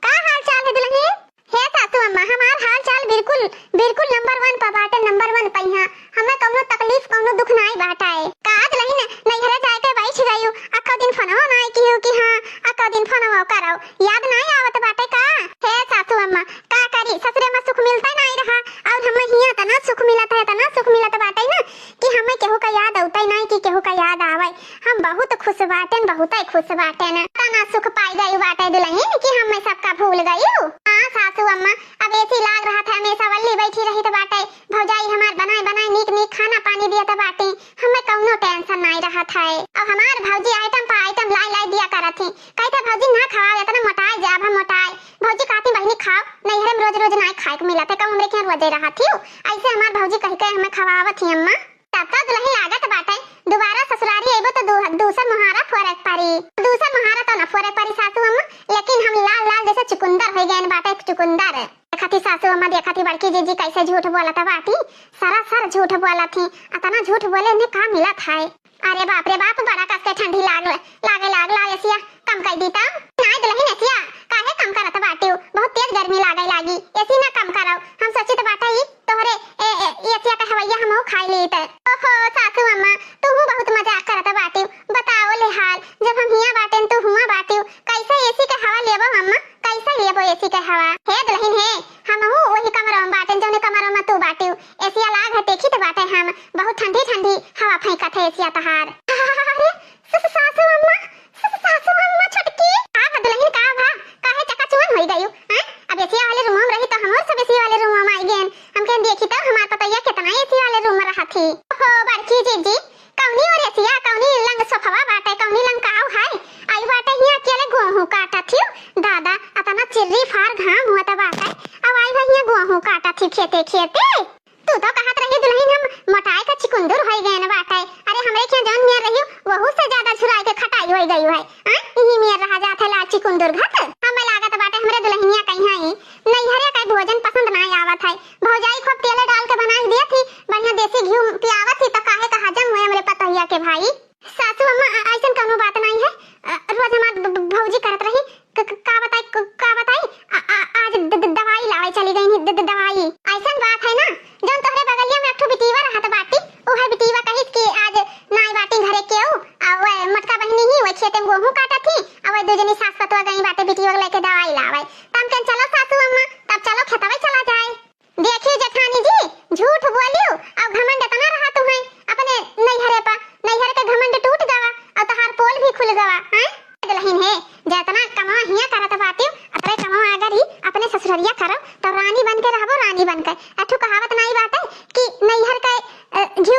का हाल चाल है दुल्हन? हे सासू अम्मा हमार हाल चाल बिल्कुल बिल्कुल नंबर 1 पर बाटे, नंबर 1 पहिया। हमें कौनो तकलीफ कौनो दुख नहीं बाटाए। का दुल्हन नहीं घरे जाए के बैठ गयो, अक्का दिन फोनवा नहीं कियो कि हां अक्का दिन फोनवा करो, याद नहीं आवत बाटे का? हे सासू अम्मा का करी, ससुरे में सुख मिलता नहीं रहा और हमें हिया तना सुख मिलत है, तना सुख मिलत बाटे ना कि हमें केहू का याद औतै नहीं कि केहू का याद आवे। हम बहुत खुश बाटे, बहुत ही खुश बाटे ना। तना सुख पाई गई बाटे दुल्हन कि हमें सबका भूल गयो। हां सासू अम्मा अब ऐसी लाग रहा था हमेशा वल्ली बैठी रही तो बाटे, भौजाई हमार बनाए बनाए नीक नीक खाना पानी दिया तो बाटे, हमें कौनो टेंशन नहीं रहा था। अब हमार भौजी आइटम पर आइटम लाई दिया करत थी। कहते भौजी ना खाओ इतना मोटाए जाब हम मोटाए। भौजी कहती बहनी खाओ, नहीं हरे रोज रोज नहीं खाए को मिलत है, कम हमरे के रोजे रहा थी। ऐसे हमार भौजी कह के हमें खवावत थी अम्मा। तब तक दुल्हन लागत बाटे दोबारा ससुरारी आइबो तो दूसर मुहारा फरक पड़ी। दूसर मुहारा तो न फरक पड़ी सासू अम्मा, लेकिन हम लाल लाल जैसे चुकुंदर हो गए बाटे। चुकुंदर देखती सासू अम्मा, देखती बड़की जीजी कैसे झूठ बोलत बाटी, सरासर झूठ बोलत थी। अतना झूठ बोले ने का मिलत है। अरे बाप रे बाप, बड़ा कस के ठंडी लागला एसिया कम कर दीता। नहीं दुल्हन एसिया काहे कम करत बाटी, बहुत तेज गर्मी लागी एसी ना कम करो। हम सोचित बाटे ई तोहरे एसिया का हवैया हमहु खाई लीत। ओहो सासू अम्मा तू बहुत मजाक करत बाटी, बताओ ले हाल जब हम हिया बाटे तू हुआ बाटी, कैसे एसी का हवा लेबो अम्मा, कैसे लेबो एसी का हवा? हे दुल्हन हे, हमहु वही कमरा में बाटे जौने कमरा में तू बाटी। एसिया लाग है देखी तो बाटे हम बहुत ठंडी ठंडी हवा फेंकत है एसिया तहार। सासू अम्मा छटकी का दुल्हन का भा काहे चकाचौंध होई गयो हैं? अब एसी वाले रूम में रही तो हमर सब एसी वाले रूम में आई गेन। हमके देखी तो हमार पतैया कितना एसी वाले रूम में रहा थी। ओहो बड़की जीजी कौनी और एसिया कौनी लंग सोफवा बाटे, कौनी लंग काऊ है आई बाटे हिया अकेले गेहूं काटा थी। दादा अतना चिर्री फार घाम हुआ त बाटे, अब आई हिया गेहूं काटा थी खेते तू तो कहत रही दुल्हन हम मोटाई का चिकुंदर हो गए न बाटे। अरे हमरे के जौन मियर रही वहू से ज्यादा झुराई के खटाई हो गई है। यही मियर रहा जात है लाल चिकुंदर घत। हमें लागत बाटे हमरे दुल्हनिया कहीं है नहीं हरे का भोजन पसंद नहीं आवत है। भौजाई खूब तेल डाल के बना दिया थी, बढ़िया देसी घी पियावत थी तो काहे का हजम हुए हमरे पतैया के भाई। सासू अम्मा ऐसन कोनो बात नहीं है, रोज हमार भौजी करत रही का बताई आज दवाई लावे चली गई दवाई। ऐसन बात है ना जौन तोहरे बगलिया में एकठो बिटीवा रहत बाटी, ओहे बिटीवा कहित कि आज नाई बाटी घरे केऊ आ ओए मटका बहनी ही ओए खेते में गेहूं काटा थी आ ओए दुजनी सास पतवा गई बाटे बिटीवा लेके दवाई लावे। तम के चलो सासू अम्मा तब चलो खेतवे चला जाए। देखिए जेठानी जी झूठ बोलियो और घमंड इतना रहा तू है अपने नैहरे पर, नैहरे के घमंड टूट गवा और तहार पोल भी खुल गवा हैं। दुल्हन है जितना कमा हिया करत बाटी अतरे कमा अगर ही अपने ससुररिया करो तो रानी बन के रहबो, रानी बन के। अठो कहावत नहीं बात है कि नैहर के घी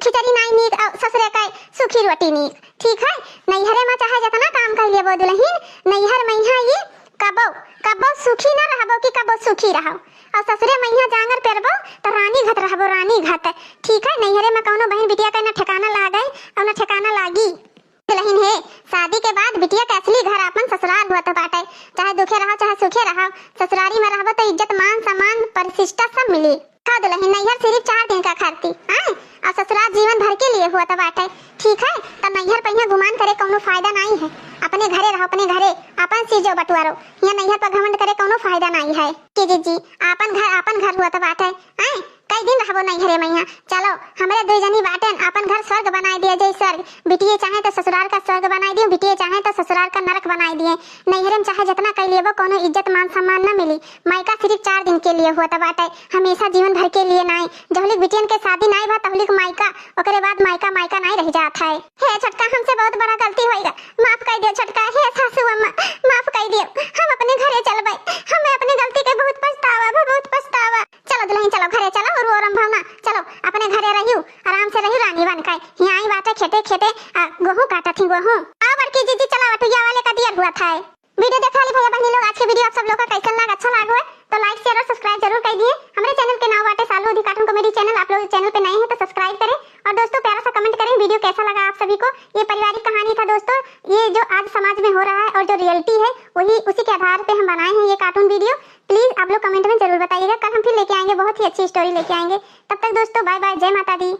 खिचड़ी नहीं नीक और ससुरे के सूखी रोटी नीक। ठीक है नैहरे में चाहे जितना काम कर लेबो दुल्हन, नैहर में ये कबो सुखी ना रहबो कि कबो सुखी रहो, और ससुरे में जांगर पेरबो तो रानी घत रहबो, रानी घत। ठीक है नैहरे में कौनो बहन बिटिया का ना ठिकाना लागे और ना ठिकाना लागी। दुल्हन है शादी के बाद बिटिया का असली घर अपन ससुराल हुआ तो बाटे, चाहे दुखे रहो चाहे सुखे रहो, ससुरारी में रहबो तो इज्जत मान सम्मान प्रतिष्ठा सब मिली। का दुल्हन नैहर सिर्फ 4 दिन का खर्ची हैं और ससुराल जीवन भर के लिए हुआ तो बाटे। ठीक है तो नैहर पहिया गुमान करे कोनो फायदा नहीं है, अपने घरे रहो अपने घरे अपन चीजो बटवारो, यहाँ नैहर पर घमंड करे कोनो फायदा नहीं है। जी अपन घर हुआ तो बाटे हैं कई दिन रहबो नैहरे में। चलो हमरे दो जनी बाटे अपन घर स्वर्ग बनाई दिए जय स्वर्ग, बिटिए चाहे तो ससुराल का स्वर्ग बनाई दिए, बिटिए चाहे तो ससुराल का नरक बनाई दिए। नैहरे में चाहे जितना कर लेबो कोनो इज्जत मान सम्मान न मिली। मायका सिर्फ 4 दिन के लिए हुआ तो बाटे, हमेशा जीवन भर के लिए नहीं। जहलिक बिटियन के शादी नहीं भा तहलिक मायका, ओकरे बाद मायका नहीं रह जात है। हे छटका हमसे बहुत बड़ा गलती होइगा, माफ कर दियो छटका। हे सासू अम्मा माफ कर दियो, हम अपने घरे चलबे, हमें अपनी गलती के बहुत पछतावा। चलो दुल्हन चलो घरे चलो और वो रंभावना चलो अपन हूँ। आओ बड़की जीजी चला वटुया वाले का दिया हुआ था। वीडियो देखा ली भैया बहनी लोग, आज के वीडियो आप सब लोग का कैसा लगा? अच्छा लगा है तो लाइक शेयर और सब्सक्राइब जरूर कर दिए। हमारे चैनल के नाम बाटे सालू दी कार्टून कॉमेडी चैनल। आप लोग चैनल पे नए हैं तो सब्सक्राइब करें और दोस्तों प्यारा सा कमेंट करें वीडियो कैसा लगा आप सभी को। ये पारिवारिक कहानी था दोस्तों, ये जो आज समाज में हो रहा है और जो रियलिटी है वही उसी के आधार पे हम बनाए हैं ये कार्टून वीडियो। प्लीज आप लोग कमेंट में जरूर बताइएगा। कल हम फिर लेके आएंगे बहुत ही अच्छी स्टोरी लेके आएंगे। तब तक दोस्तों बाय बाय, जय माता दी।